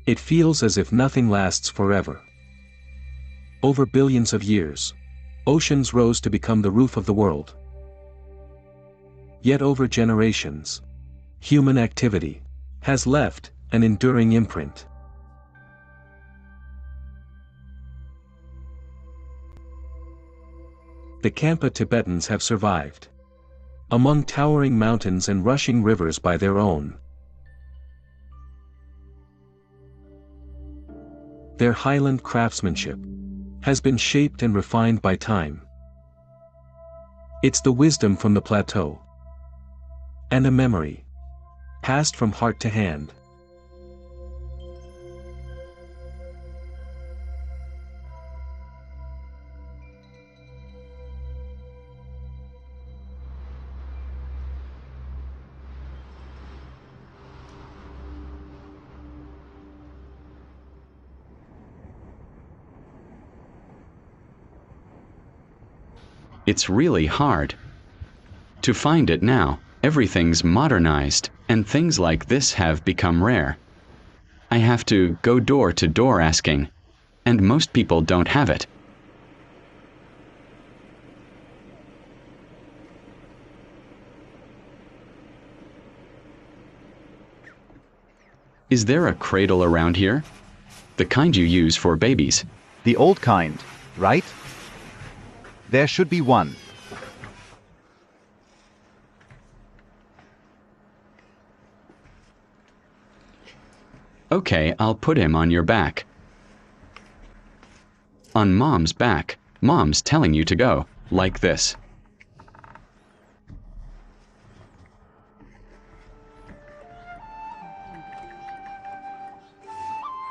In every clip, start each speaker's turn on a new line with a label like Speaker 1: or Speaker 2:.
Speaker 1: It feels as if nothing lasts forever. Over billions of years, oceans rose to become the roof of the world. Yet over generations, human activity has left an enduring imprint. The Kham Pa Tibetans have survived. Among towering mountains and rushing rivers by their own. Their highland craftsmanship has been shaped and refined by time. It's the wisdom from the plateau, and a memory passed from heart to hand.
Speaker 2: It's really hard to find it now. Everything's modernized, and things like this have become rare. I have to go door to door asking, and most people don't have it. Is there a cradle around here? The kind you use for babies.
Speaker 3: The old kind, right? There should be one.
Speaker 2: Okay, I'll put him on your back. On Mom's back. Mom's telling you to go, like this.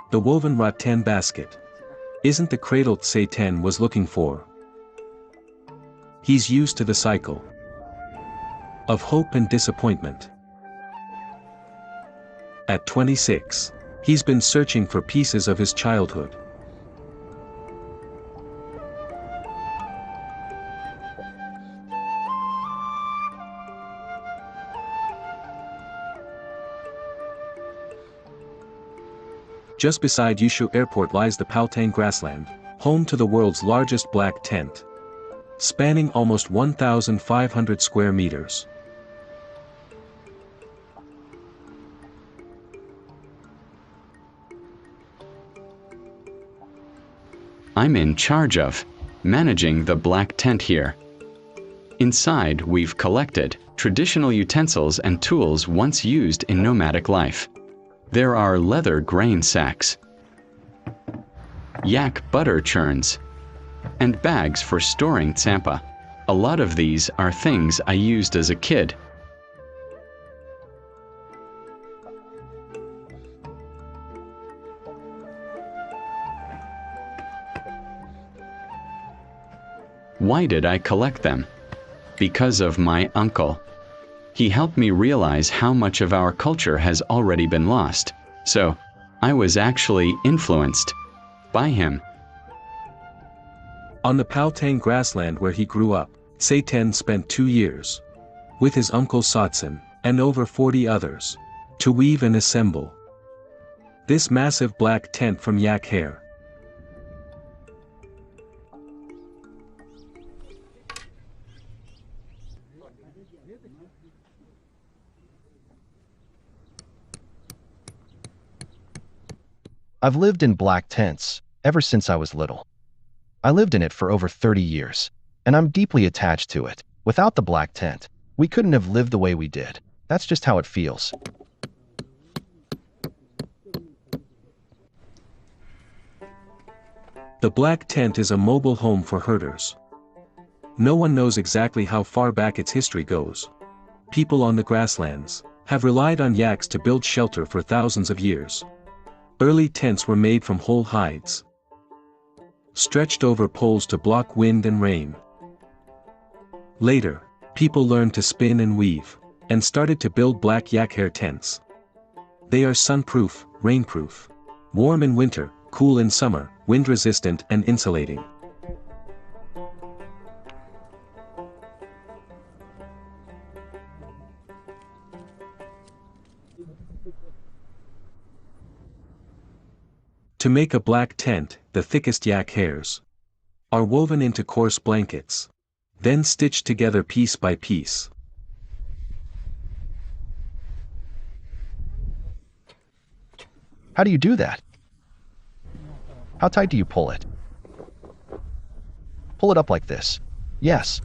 Speaker 1: The woven rattan basket isn't the cradle Satan was looking for. He's used to the cycle of hope and disappointment. At 26, he's been searching for pieces of his childhood. Just beside Yushu Airport lies the Plateau grassland, home to the world's largest black tent, spanning almost 1,500 square meters.
Speaker 2: I'm in charge of managing the black tent here. Inside, we've collected traditional utensils and tools once used in nomadic life. There are leather grain sacks, yak butter churns, and bags for storing tsampa. A lot of these are things I used as a kid. Why did I collect them? Because of my uncle. He helped me realize how much of our culture has already been lost. So, I was actually influenced by him.
Speaker 1: On the Plateau grassland where he grew up, Satan spent 2 years with his uncle Satsen and over 40 others to weave and assemble this massive black tent from yak hair.
Speaker 4: I've lived in black tents ever since I was little. I lived in it for over 30 years, and I'm deeply attached to it. Without the black tent, we couldn't have lived the way we did. That's just how it feels.
Speaker 1: The black tent is a mobile home for herders. No one knows exactly how far back its history goes. People on the grasslands have relied on yaks to build shelter for thousands of years. Early tents were made from whole hides, stretched over poles to block wind and rain. Later, people learned to spin and weave, and started to build black yak hair tents. They are sunproof, rainproof, warm in winter, cool in summer, wind-resistant and insulating. To make a black tent, the thickest yak hairs are woven into coarse blankets, then stitched together piece by piece.
Speaker 4: How do you do that? How tight do you pull it? Pull it up like this. Yes.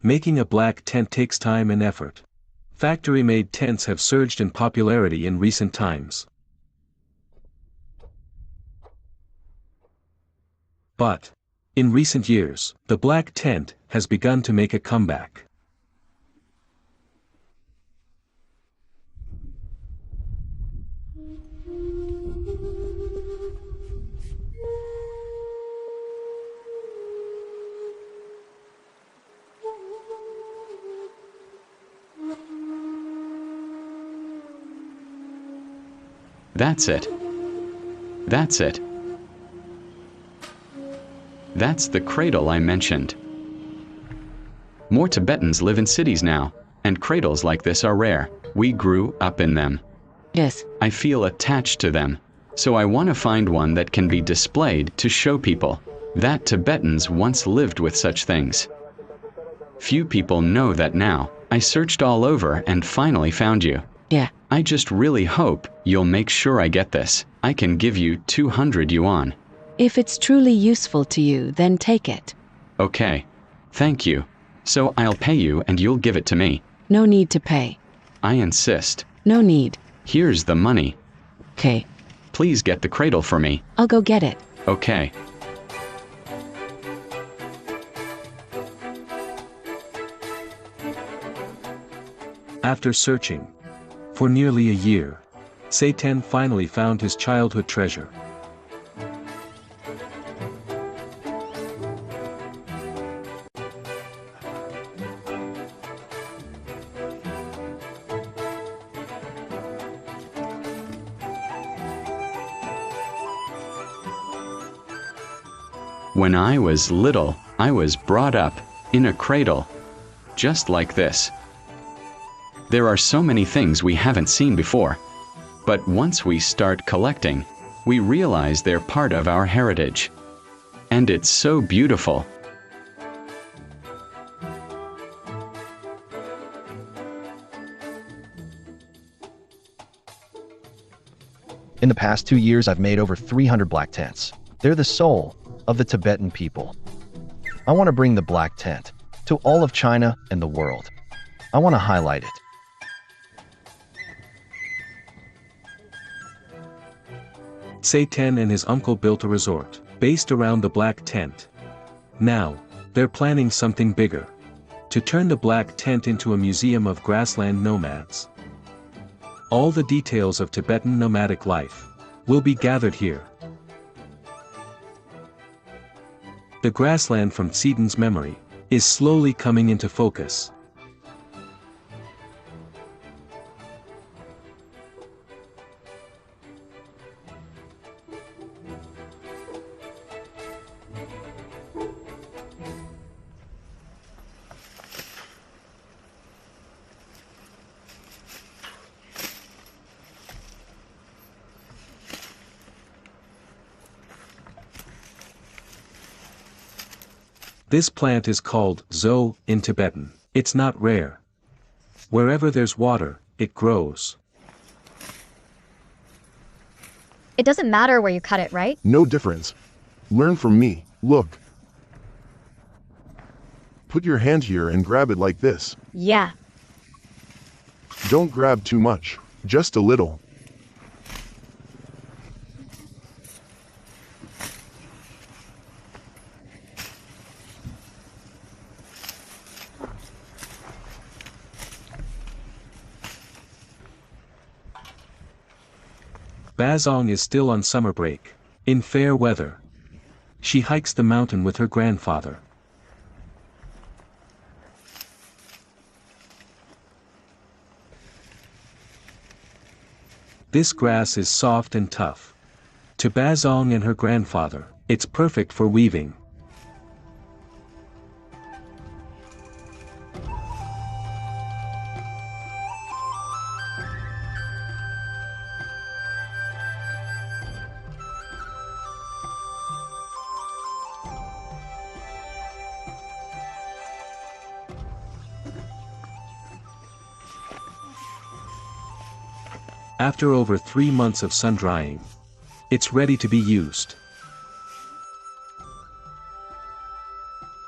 Speaker 1: Making a black tent takes time and effort. Factory-made tents have surged in popularity in recent times. But, in recent years, the black tent has begun to make a comeback.
Speaker 2: That's it. That's it. That's the cradle I mentioned. More Tibetans live in cities now, and cradles like this are rare. We grew up in them.
Speaker 5: Yes.
Speaker 2: I feel attached to them, so I want to find one that can be displayed to show people that Tibetans once lived with such things. Few people know that now. I searched all over and finally found you.
Speaker 5: Yeah.
Speaker 2: I just really hope you'll make sure I get this. I can give you 200 yuan.
Speaker 5: If it's truly useful to you, then take it.
Speaker 2: Okay. Thank you. So I'll pay you and you'll give it to me.
Speaker 5: No need to pay.
Speaker 2: I insist.
Speaker 5: No need.
Speaker 2: Here's the money.
Speaker 5: Okay.
Speaker 2: Please get the cradle for me.
Speaker 5: I'll go get it.
Speaker 2: Okay.
Speaker 1: After searching for nearly a year, Satan finally found his childhood treasure.
Speaker 2: When I was little, I was brought up in a cradle, just like this. There are so many things we haven't seen before, but once we start collecting, we realize they're part of our heritage. And it's so beautiful.
Speaker 4: In the past 2 years, I've made over 300 black tents. They're the soul of the Tibetan people. I want to bring the black tent to all of China and the world. I want to highlight it.
Speaker 1: Satan and his uncle built a resort based around the black tent. Now, they're planning something bigger. To turn the black tent into a museum of grassland nomads. All the details of Tibetan nomadic life will be gathered here. The grassland from Satan's memory is slowly coming into focus. This plant is called zo in Tibetan. It's not rare. Wherever there's water, it grows.
Speaker 6: It doesn't matter where you cut it, right?
Speaker 7: No difference. Learn from me. Look. Put your hand here and grab it like this.
Speaker 6: Yeah.
Speaker 7: Don't grab too much. Just a little.
Speaker 1: Bazong is still on summer break. In fair weather. She hikes the mountain with her grandfather. This grass is soft and tough. To Bazong and her grandfather, it's perfect for weaving. After over 3 months of sun drying, it's ready to be used.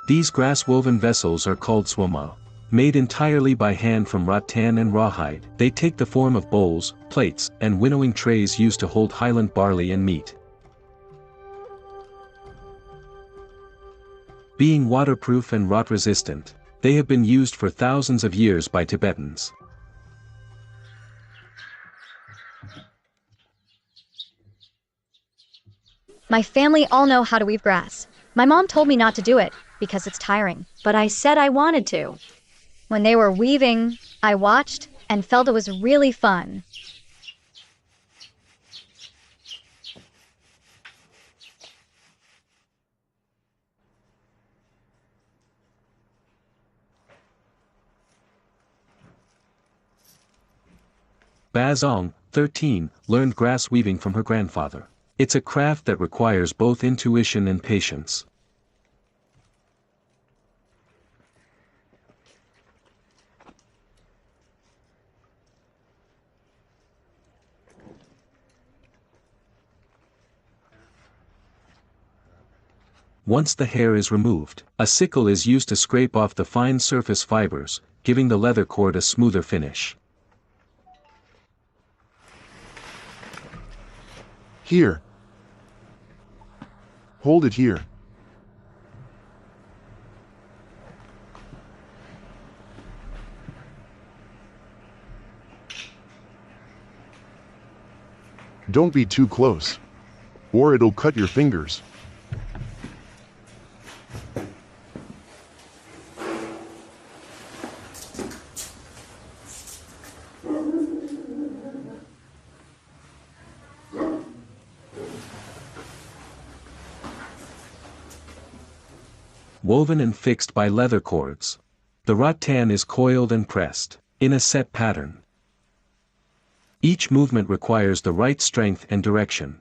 Speaker 1: These grass-woven vessels are called swama. Made entirely by hand from rattan and rawhide, they take the form of bowls, plates, and winnowing trays used to hold highland barley and meat. Being waterproof and rot-resistant, they have been used for thousands of years by Tibetans.
Speaker 6: My family all know how to weave grass. My mom told me not to do it because it's tiring.
Speaker 5: But I said I wanted to.
Speaker 6: When they were weaving, I watched and felt it was really fun.
Speaker 1: Bazong, 13, learned grass weaving from her grandfather. It's a craft that requires both intuition and patience. Once the hair is removed, a sickle is used to scrape off the fine surface fibers, giving the leather cord a smoother finish.
Speaker 7: Here. Hold it here. Don't be too close, or it'll cut your fingers.
Speaker 1: Woven and fixed by leather cords. The rattan is coiled and pressed, in a set pattern. Each movement requires the right strength and direction.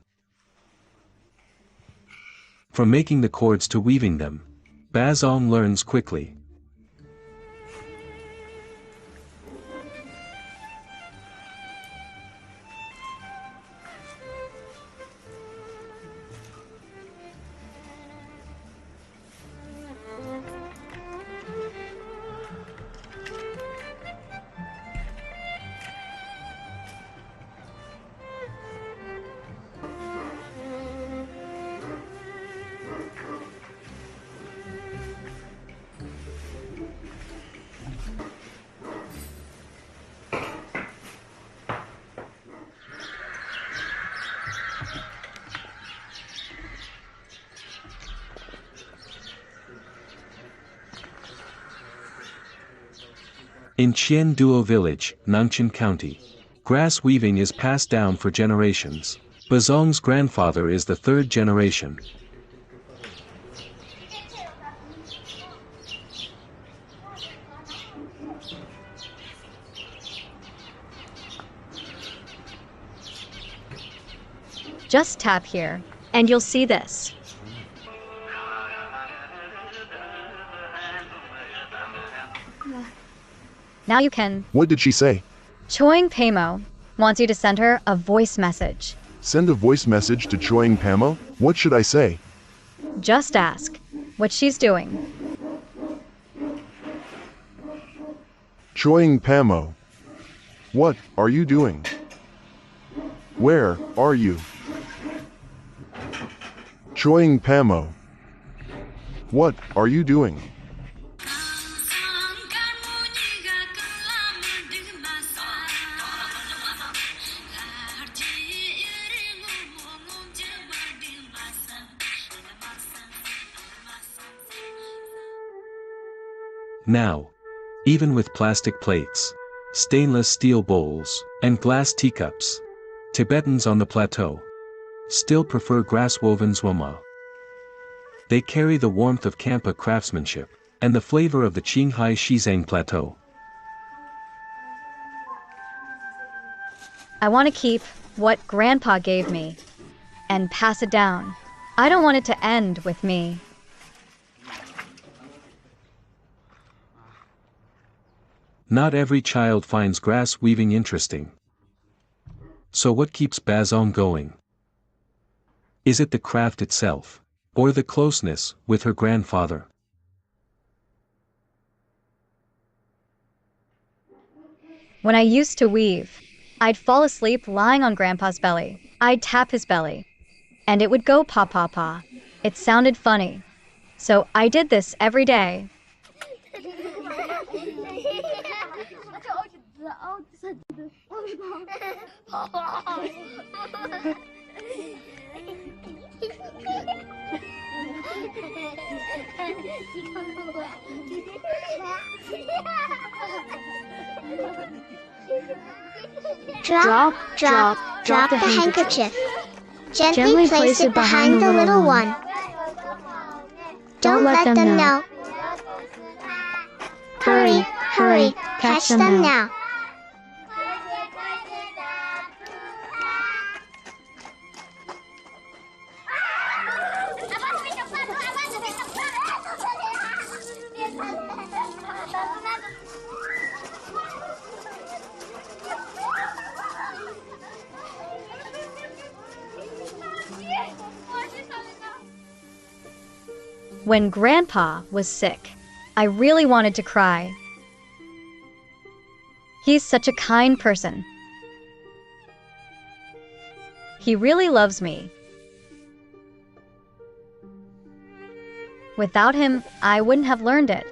Speaker 1: From making the cords to weaving them, Bazong learns quickly. In Chien Duo Village, Nangchen County, grass weaving is passed down for generations. Bazong's grandfather is the third generation.
Speaker 6: Just tap here.
Speaker 5: And you'll see this.
Speaker 6: Now you can.
Speaker 7: What did she say?
Speaker 6: Choing Pamo wants you to send her a voice message.
Speaker 7: Send a voice message to Choing Pamo? What should I say?
Speaker 6: Just ask what she's doing.
Speaker 7: Choing Pamo. What are you doing? Where are you? Choing Pamo. What are you doing?
Speaker 1: Now, even with plastic plates, stainless steel bowls, and glass teacups, Tibetans on the plateau still prefer grass-woven zwoma. They carry the warmth of Kham Pa craftsmanship and the flavor of the Qinghai Shizang Plateau.
Speaker 6: I want to keep what Grandpa gave me and pass it down. I don't want it to end with me.
Speaker 1: Not every child finds grass weaving interesting. So what keeps Bazong going? Is it the craft itself? Or the closeness with her grandfather?
Speaker 6: When I used to weave, I'd fall asleep lying on Grandpa's belly. I'd tap his belly, and it would go pa pa pa. It sounded funny. So I did this every day.
Speaker 8: Drop the handkerchief. Gently place it behind the little one. Don't let them know. Hurry, catch them now.
Speaker 6: When Grandpa was sick, I really wanted to cry. He's such a kind person. He really loves me. Without him, I wouldn't have learned it.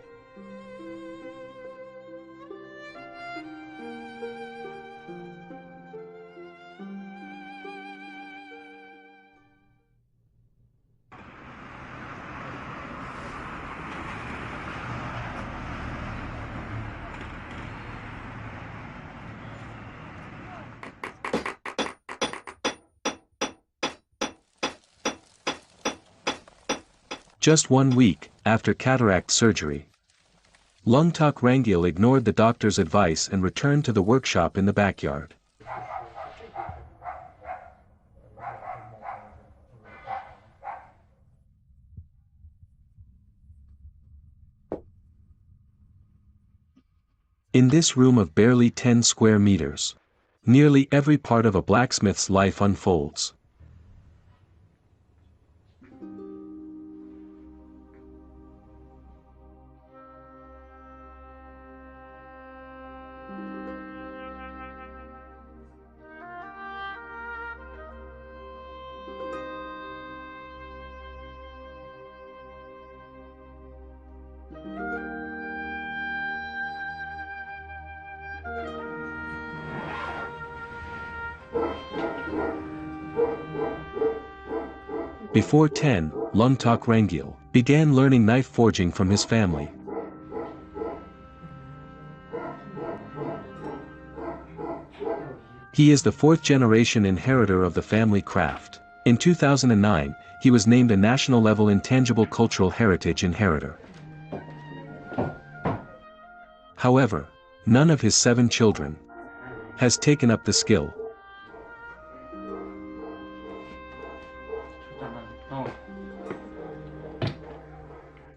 Speaker 1: Just 1 week after cataract surgery, Lungtok Rangil ignored the doctor's advice and returned to the workshop in the backyard. In this room of barely 10 square meters, nearly every part of a blacksmith's life unfolds. Before 10, Lungtok Rangil began learning knife forging from his family. He is the 4th-generation inheritor of the family craft. In 2009, he was named a national-level Intangible Cultural Heritage Inheritor. However, none of his 7 children has taken up the skill.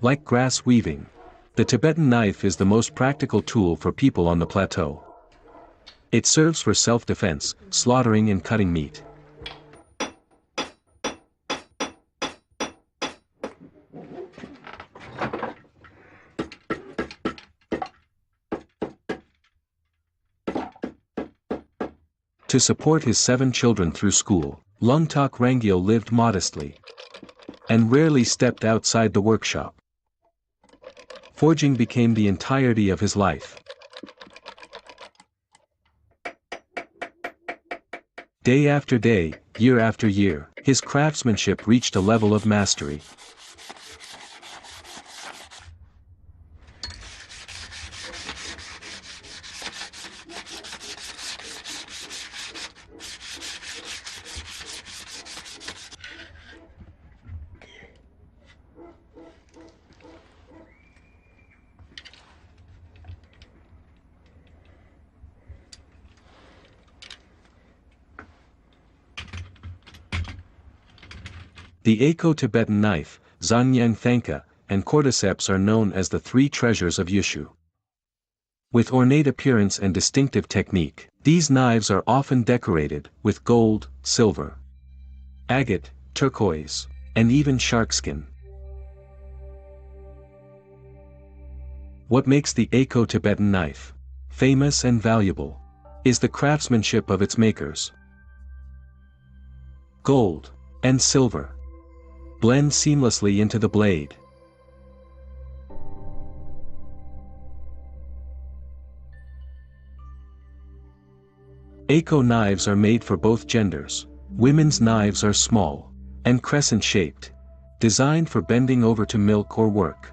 Speaker 1: Like grass weaving, the Tibetan knife is the most practical tool for people on the plateau. It serves for self-defense, slaughtering and cutting meat. To support his 7 children through school, Lungtok Rangil lived modestly and rarely stepped outside the workshop. Forging became the entirety of his life. Day after day, year after year, his craftsmanship reached a level of mastery. The Ako-Tibetan knife, Zanyang Thanka, and cordyceps are known as the 3 treasures of Yushu. With ornate appearance and distinctive technique, these knives are often decorated with gold, silver, agate, turquoise, and even sharkskin. What makes the Eco-Tibetan knife famous and valuable is the craftsmanship of its makers. Gold and silver blend seamlessly into the blade. Eco knives are made for both genders. Women's knives are small and crescent-shaped, designed for bending over to milk or work,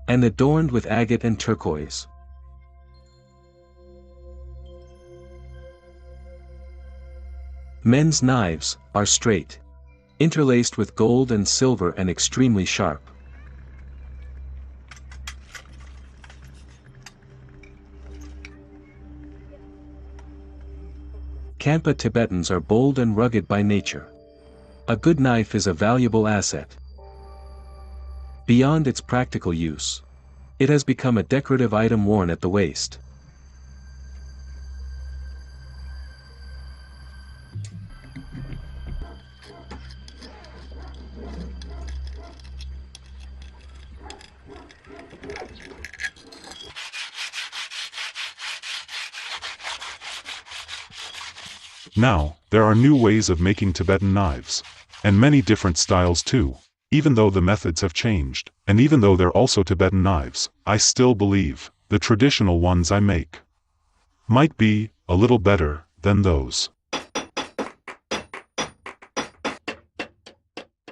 Speaker 1: and adorned with agate and turquoise. Men's knives are straight, interlaced with gold and silver and extremely sharp. Kham Pa Tibetans are bold and rugged by nature. A good knife is a valuable asset. Beyond its practical use, it has become a decorative item worn at the waist.
Speaker 9: Now, there are new ways of making Tibetan knives, and many different styles too. Even though the methods have changed, and even though they're also Tibetan knives, I still believe the traditional ones I make might be a little better than those.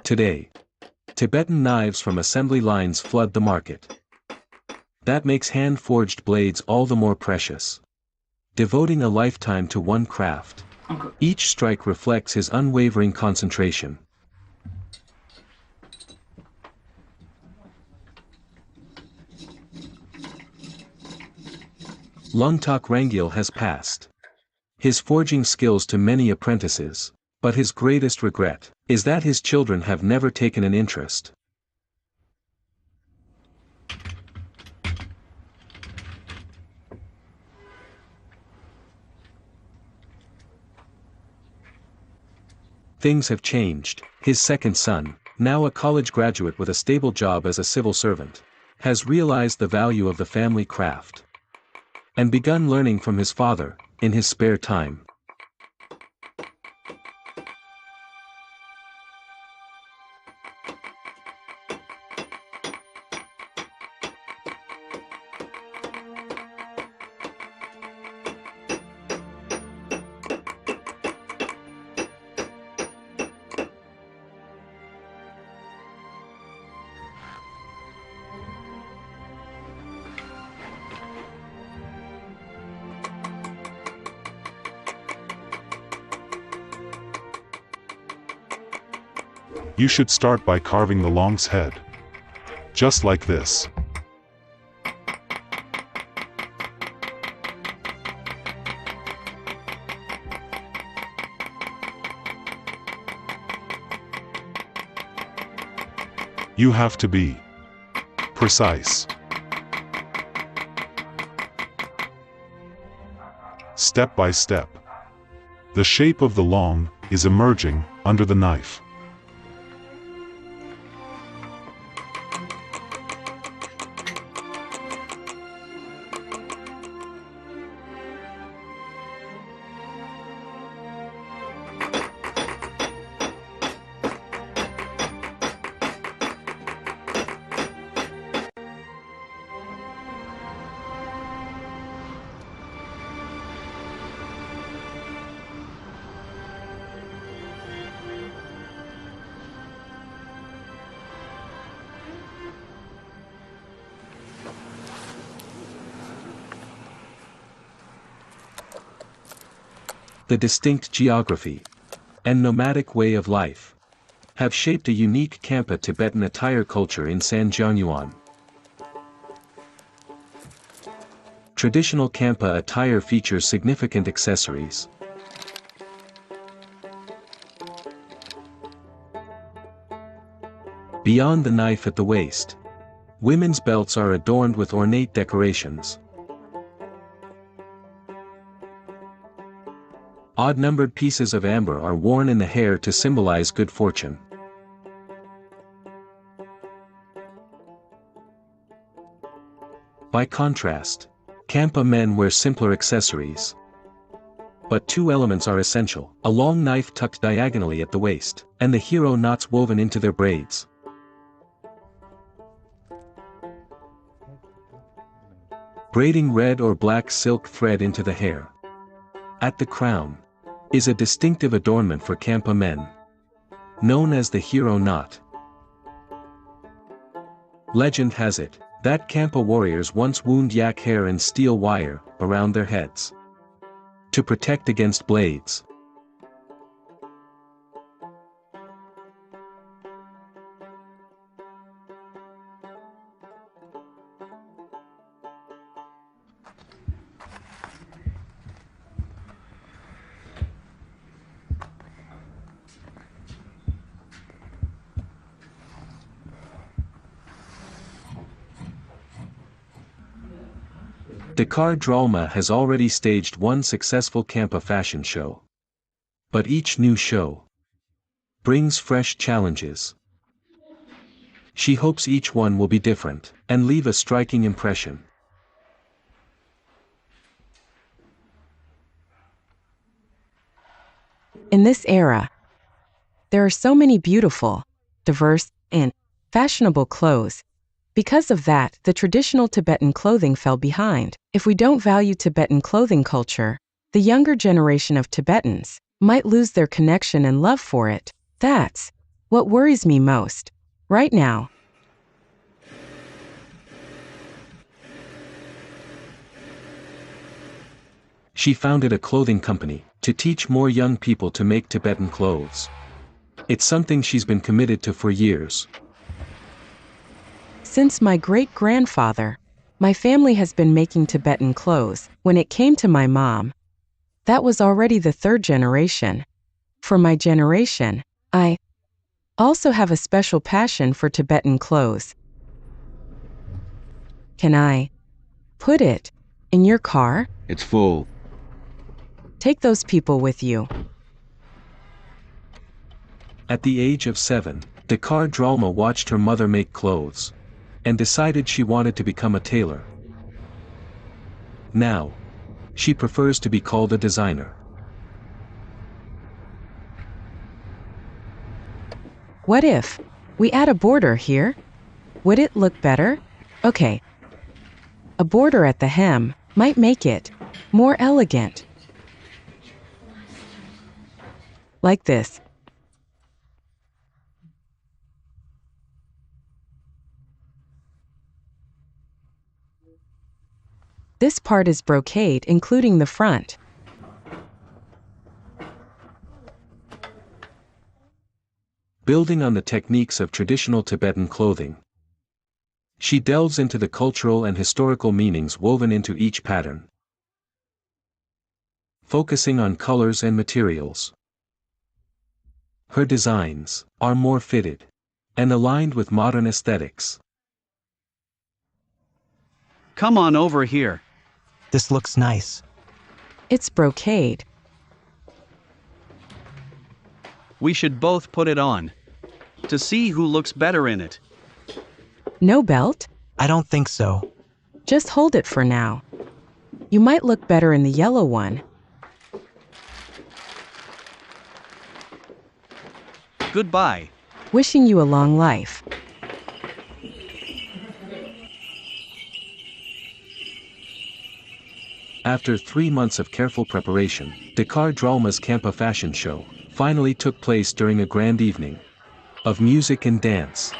Speaker 1: Today, Tibetan knives from assembly lines flood the market. That makes hand-forged blades all the more precious. Devoting a lifetime to one craft, each strike reflects his unwavering concentration. Lungtak Rangil has passed his forging skills to many apprentices, but his greatest regret is that his children have never taken an interest. Things have changed. His second son, now a college graduate with a stable job as a civil servant, has realized the value of the family craft and begun learning from his father in his spare time.
Speaker 9: You should start by carving the long's head. Just like this. You have to be precise. Step by step. The shape of the long is emerging under the knife.
Speaker 1: The distinct geography and nomadic way of life have shaped a unique Kham Pa Tibetan attire culture in Sanjianyuan. Traditional Kham Pa attire features significant accessories. Beyond the knife at the waist, women's belts are adorned with ornate decorations, Odd-numbered pieces of amber are worn in the hair to symbolize good fortune. By contrast, Kham Pa men wear simpler accessories. But two elements are essential: a long knife tucked diagonally at the waist, and the hero knots woven into their braids. Braiding red or black silk thread into the hair. At the crown is a distinctive adornment for Kham Pa men, known as the hero knot. Legend has it that Kham Pa warriors once wound yak hair and steel wire around their heads to protect against blades. Dakar Dralma has already staged one successful Kham Pa fashion show. But each new show brings fresh challenges. She hopes each one will be different and leave a striking impression.
Speaker 10: In this era, there are so many beautiful, diverse, and fashionable clothes. Because of that, the traditional Tibetan clothing fell behind. If we don't value Tibetan clothing culture, the younger generation of Tibetans might lose their connection and love for it. That's what worries me most right now.
Speaker 1: She founded a clothing company to teach more young people to make Tibetan clothes. It's something she's been committed to for years.
Speaker 10: Since my great-grandfather, my family has been making Tibetan clothes. When it came to my mom, that was already the third generation. For my generation, I also have a special passion for Tibetan clothes. Can I put it in your car?
Speaker 11: It's full.
Speaker 10: Take those people with you.
Speaker 1: At the age of 7, Dakar Dralma watched her mother make clothes and decided she wanted to become a tailor. Now, she prefers to be called a designer.
Speaker 10: What if we add a border here? Would it look better? Okay. A border at the hem might make it more elegant. Like this. This part is brocade, including the front.
Speaker 1: Building on the techniques of traditional Tibetan clothing, she delves into the cultural and historical meanings woven into each pattern, focusing on colors and materials. Her designs are more fitted and aligned with modern aesthetics.
Speaker 12: Come on over here.
Speaker 13: This looks nice.
Speaker 10: It's brocade.
Speaker 12: We should both put it on to see who looks better in it.
Speaker 10: No belt?
Speaker 13: I don't think so.
Speaker 10: Just hold it for now. You might look better in the yellow one.
Speaker 12: Goodbye.
Speaker 10: Wishing you a long life.
Speaker 1: After 3 months of careful preparation, Dakar Dralma's Kham Pa fashion show finally took place during a grand evening of music and dance.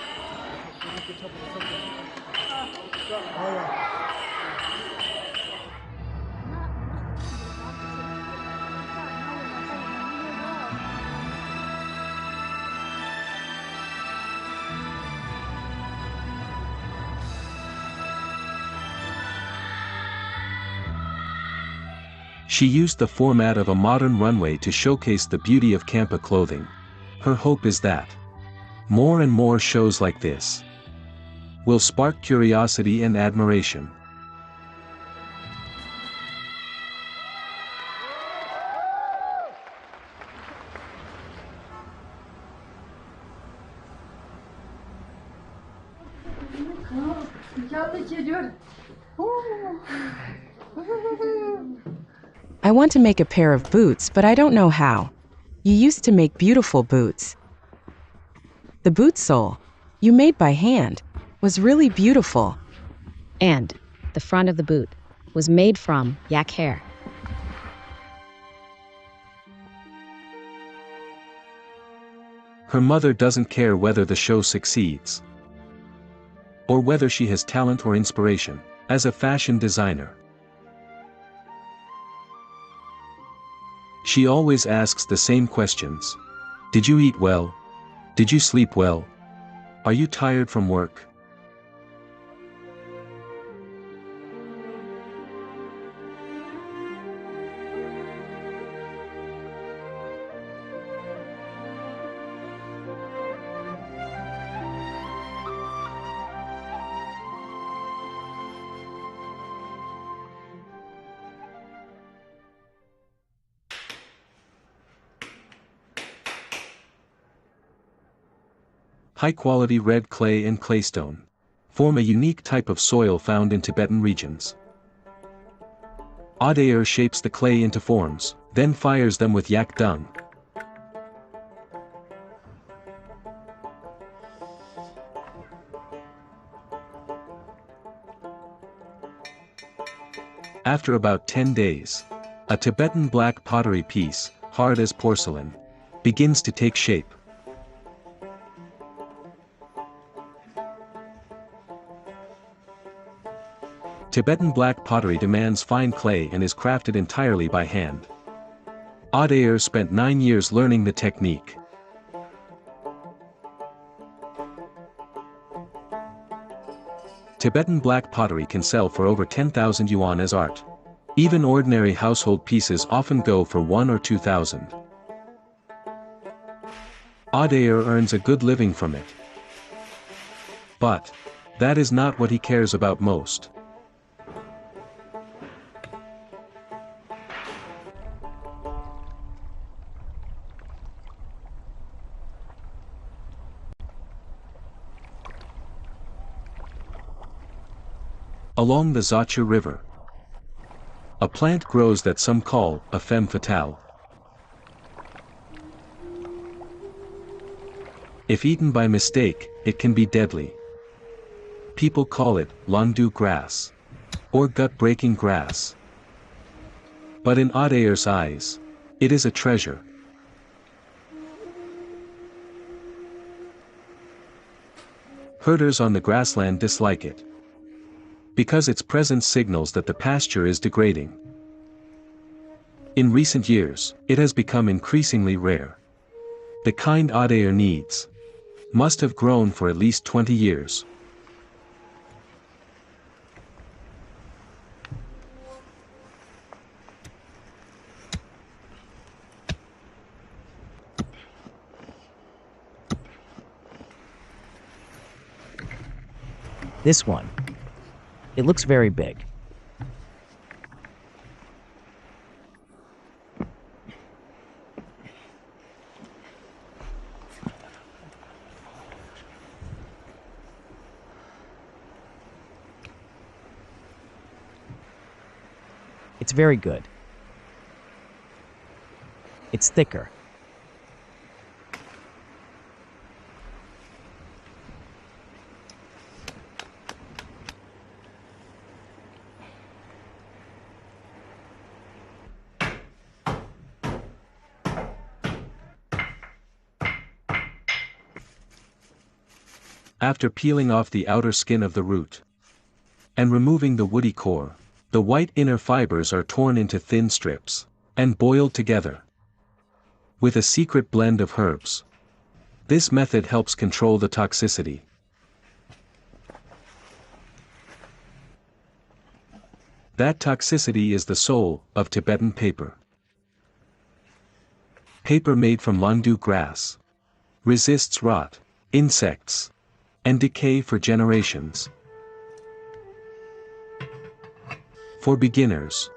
Speaker 1: She used the format of a modern runway to showcase the beauty of Kham Pa clothing. Her hope is that more and more shows like this will spark curiosity and admiration.
Speaker 10: I want to make a pair of boots, but I don't know how. You used to make beautiful boots. The boot sole, you made by hand, was really beautiful.
Speaker 5: And the front of the boot was made from yak hair.
Speaker 1: Her mother doesn't care whether the show succeeds, or whether she has talent or inspiration, as a fashion designer. She always asks the same questions. Did you eat well? Did you sleep well? Are you tired from work? High-quality red clay and claystone form a unique type of soil found in Tibetan regions. Odd air shapes the clay into forms, then fires them with yak dung. After about 10 days, a Tibetan black pottery piece, hard as porcelain, begins to take shape. Tibetan black pottery demands fine clay and is crafted entirely by hand. Adair spent 9 years learning the technique. Tibetan black pottery can sell for over 10,000 yuan as art. Even ordinary household pieces often go for 1 or 2,000. Adair earns a good living from it. But that is not what he cares about most. Along the Zacha River, a plant grows that some call a femme fatale. If eaten by mistake, it can be deadly. People call it landu grass, or gut-breaking grass. But in Adair's eyes, it is a treasure. Herders on the grassland dislike it, because its presence signals that the pasture is degrading. In recent years, it has become increasingly rare. The kind Adair needs must have grown for at least 20 years.
Speaker 11: This one. It looks very big. It's very good. It's thicker.
Speaker 1: After peeling off the outer skin of the root and removing the woody core, the white inner fibers are torn into thin strips and boiled together with a secret blend of herbs. This method helps control the toxicity. That toxicity is the soul of Tibetan paper. Paper made from landu grass resists rot, insects, and decay for generations. For beginners,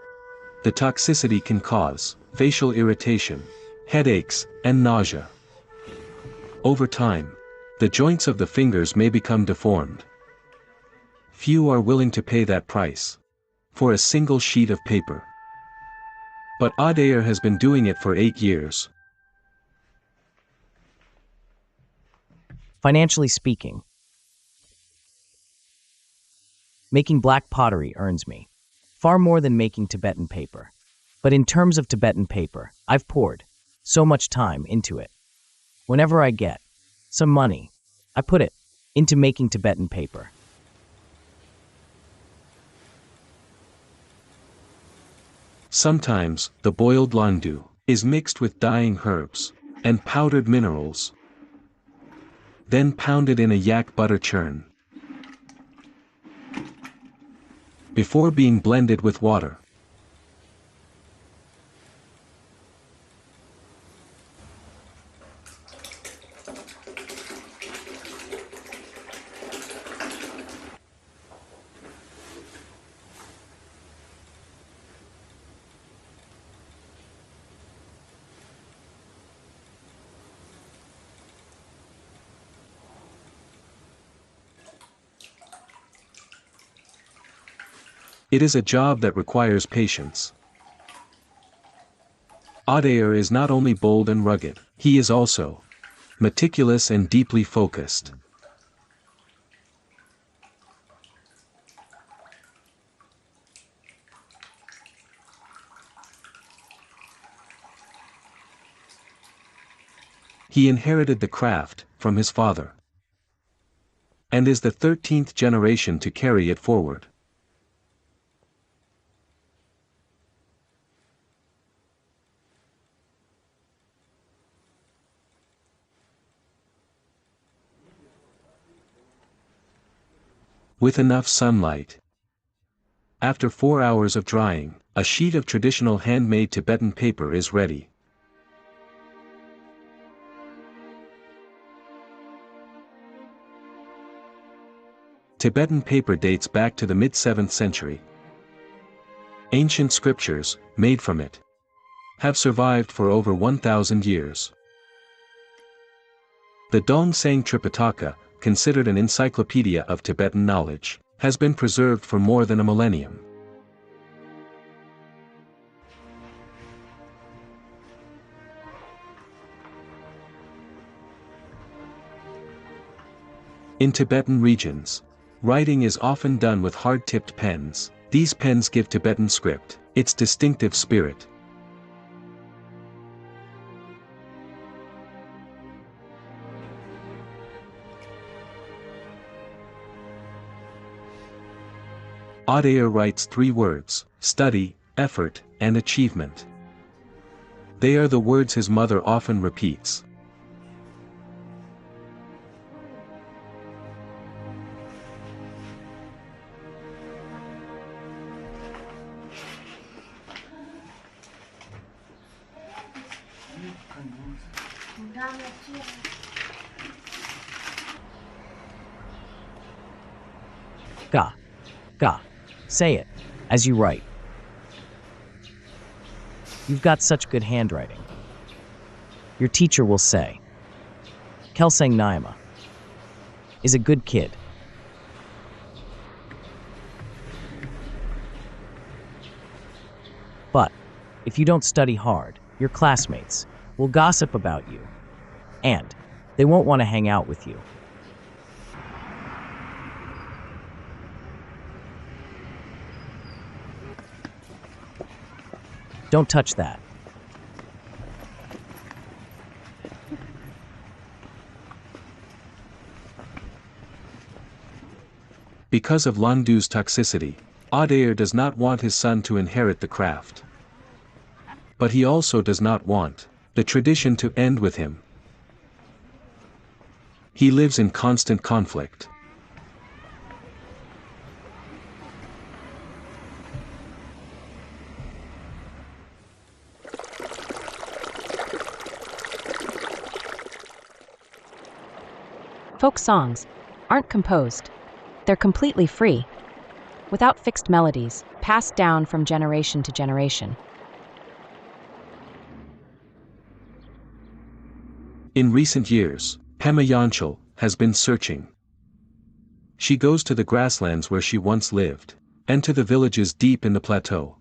Speaker 1: the toxicity can cause facial irritation, headaches, and nausea. Over time, the joints of the fingers may become deformed. Few are willing to pay that price for a single sheet of paper. But Adair has been doing it for 8 years.
Speaker 11: Financially speaking, making black pottery earns me far more than making Tibetan paper. But in terms of Tibetan paper, I've poured so much time into it. Whenever I get some money, I put it into making Tibetan paper.
Speaker 1: Sometimes, the boiled landu is mixed with dyeing herbs and powdered minerals, then pounded in a yak butter churn before being blended with water. It is a job that requires patience. Adair is not only bold and rugged, he is also meticulous and deeply focused. He inherited the craft from his father and is the 13th generation to carry it forward. With enough sunlight. After 4 hours of drying, a sheet of traditional handmade Tibetan paper is ready. Tibetan paper dates back to the mid-7th century. Ancient scriptures, made from it, have survived for over 1,000 years. The Dongsang Tripitaka, considered an encyclopedia of Tibetan knowledge, has been preserved for more than a millennium. In Tibetan regions, writing is often done with hard-tipped pens. These pens give Tibetan script its distinctive spirit. Adair writes 3 words: study, effort, and achievement. They are the words his mother often repeats.
Speaker 11: Ga. Ga. Say it, as you write. You've got such good handwriting. Your teacher will say, Kelsang Naima is a good kid. But, if you don't study hard, your classmates will gossip about you, and they won't want to hang out with you. Don't touch that.
Speaker 1: Because of Landu's toxicity, Adair does not want his son to inherit the craft. But he also does not want the tradition to end with him. He lives in constant conflict.
Speaker 5: Folk songs aren't composed. They're completely free, without fixed melodies, passed down from generation to generation.
Speaker 1: In recent years, Pema Yanchal has been searching. She goes to the grasslands where she once lived, and to the villages deep in the plateau.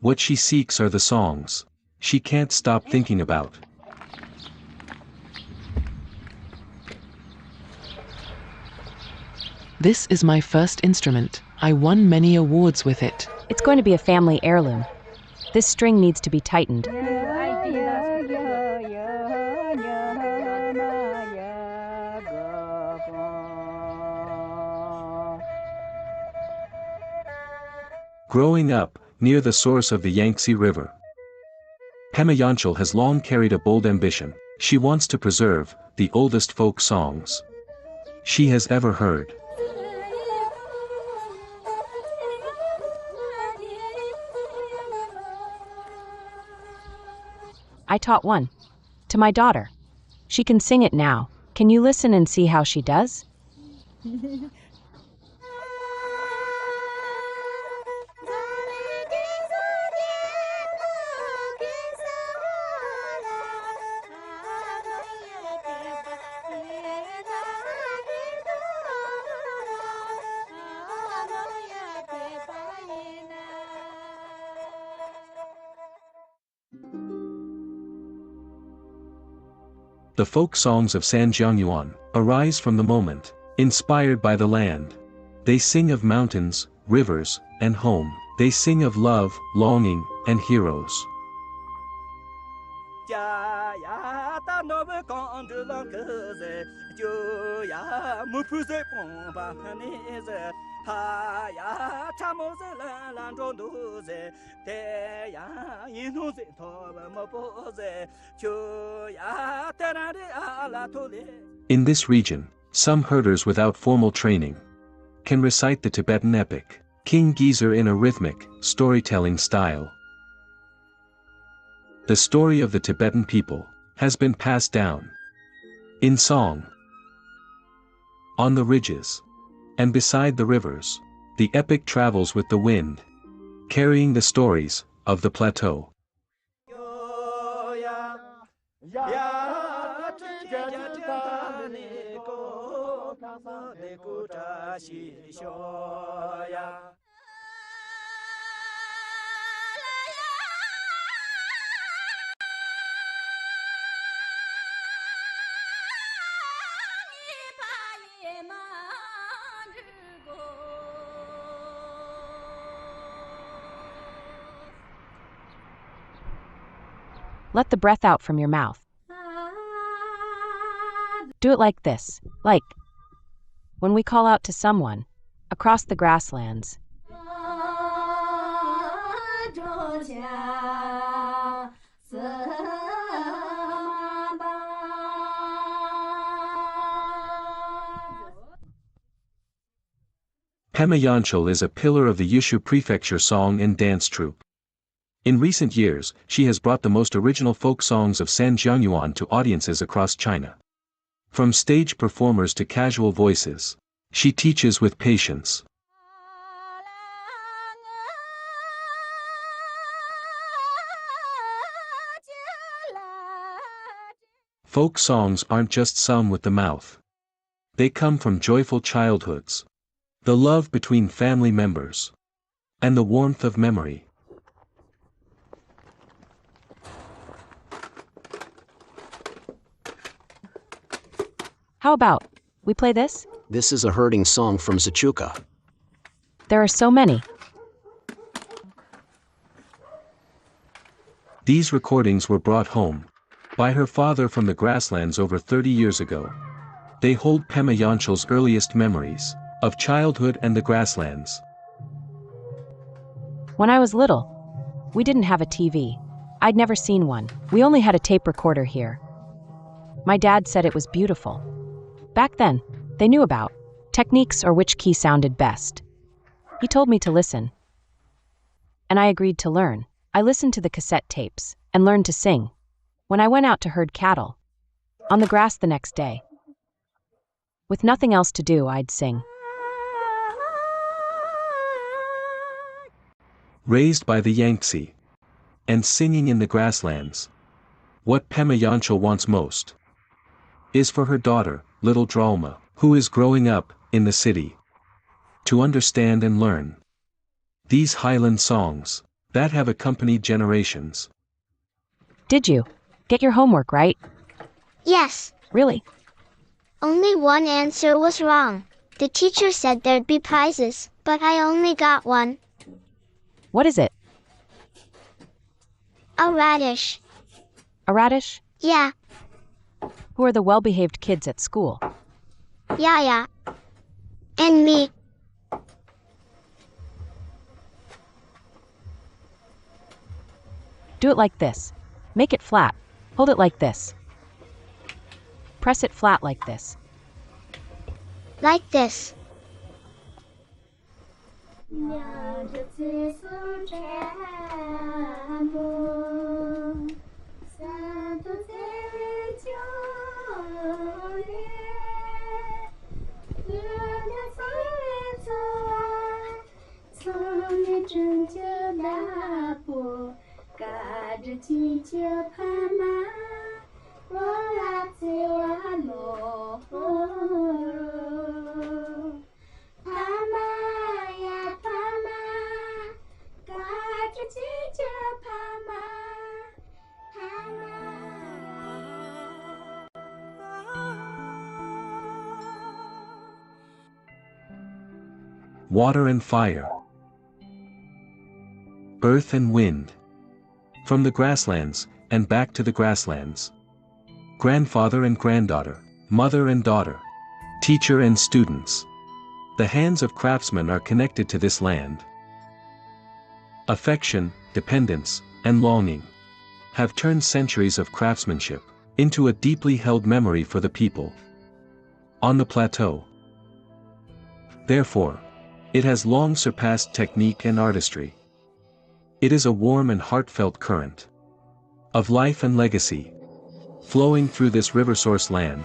Speaker 1: What she seeks are the songs she can't stop thinking about.
Speaker 14: This is my first instrument. I won many awards with it.
Speaker 5: It's going to be a family heirloom. This string needs to be tightened.
Speaker 1: Growing up near the source of the Yangtze River, Pema Yanchal has long carried a bold ambition. She wants to preserve the oldest folk songs she has ever heard.
Speaker 5: I taught one to my daughter. She can sing it now. Can you listen and see how she does?
Speaker 1: The folk songs of San Jiangyuan arise from the moment, inspired by the land. They sing of mountains, rivers, and home. They sing of love, longing, and heroes. In this region, some herders without formal training can recite the Tibetan epic, King Geezer, in a rhythmic, storytelling style. The story of the Tibetan people has been passed down in song. On the ridges and beside the rivers, the epic travels with the wind, carrying the stories of the plateau.
Speaker 5: Let the breath out from your mouth. Do it like this, like when we call out to someone across the grasslands.
Speaker 1: Pema Yanchal is a pillar of the Yushu Prefecture song and dance troupe. In recent years, she has brought the most original folk songs of San Jiangyuan to audiences across China. From stage performers to casual voices, she teaches with patience. Folk songs aren't just sung with the mouth. They come from joyful childhoods, the love between family members, and the warmth of memory.
Speaker 5: How about we play this?
Speaker 15: This is a herding song from Sichuka.
Speaker 5: There are so many.
Speaker 1: These recordings were brought home by her father from the grasslands over 30 years ago. They hold Pema Yanchal's earliest memories of childhood and the grasslands.
Speaker 5: When I was little, we didn't have a TV. I'd never seen one. We only had a tape recorder here. My dad said it was beautiful. Back then, they knew about techniques or which key sounded best. He told me to listen, and I agreed to learn. I listened to the cassette tapes and learned to sing. When I went out to herd cattle, on the grass the next day, with nothing else to do, I'd sing.
Speaker 1: Raised by the Yangtze and singing in the grasslands, what Pema Yanchal wants most is for her daughter, little Dralma, who is growing up in the city, to understand and learn these highland songs. that have accompanied generations.
Speaker 5: Did you get your homework right?
Speaker 8: Yes.
Speaker 5: Really?
Speaker 8: Only one answer was wrong. The teacher said there'd be prizes, but I only got one.
Speaker 5: What is it?
Speaker 8: A radish.
Speaker 5: A radish?
Speaker 8: Yeah,
Speaker 5: Who are the well-behaved kids at school?
Speaker 8: yeah. And me.
Speaker 5: Do it like this. Make it flat. Hold it like this. Press it flat like this.
Speaker 8: Like this.
Speaker 1: Water and fire. Earth and wind. From the grasslands, and back to the grasslands. Grandfather and granddaughter, mother and daughter, teacher and students. The hands of craftsmen are connected to this land. Affection, dependence, and longing have turned centuries of craftsmanship into a deeply held memory for the people on the plateau. Therefore, it has long surpassed technique and artistry. It is a warm and heartfelt current of life and legacy flowing through this river source land.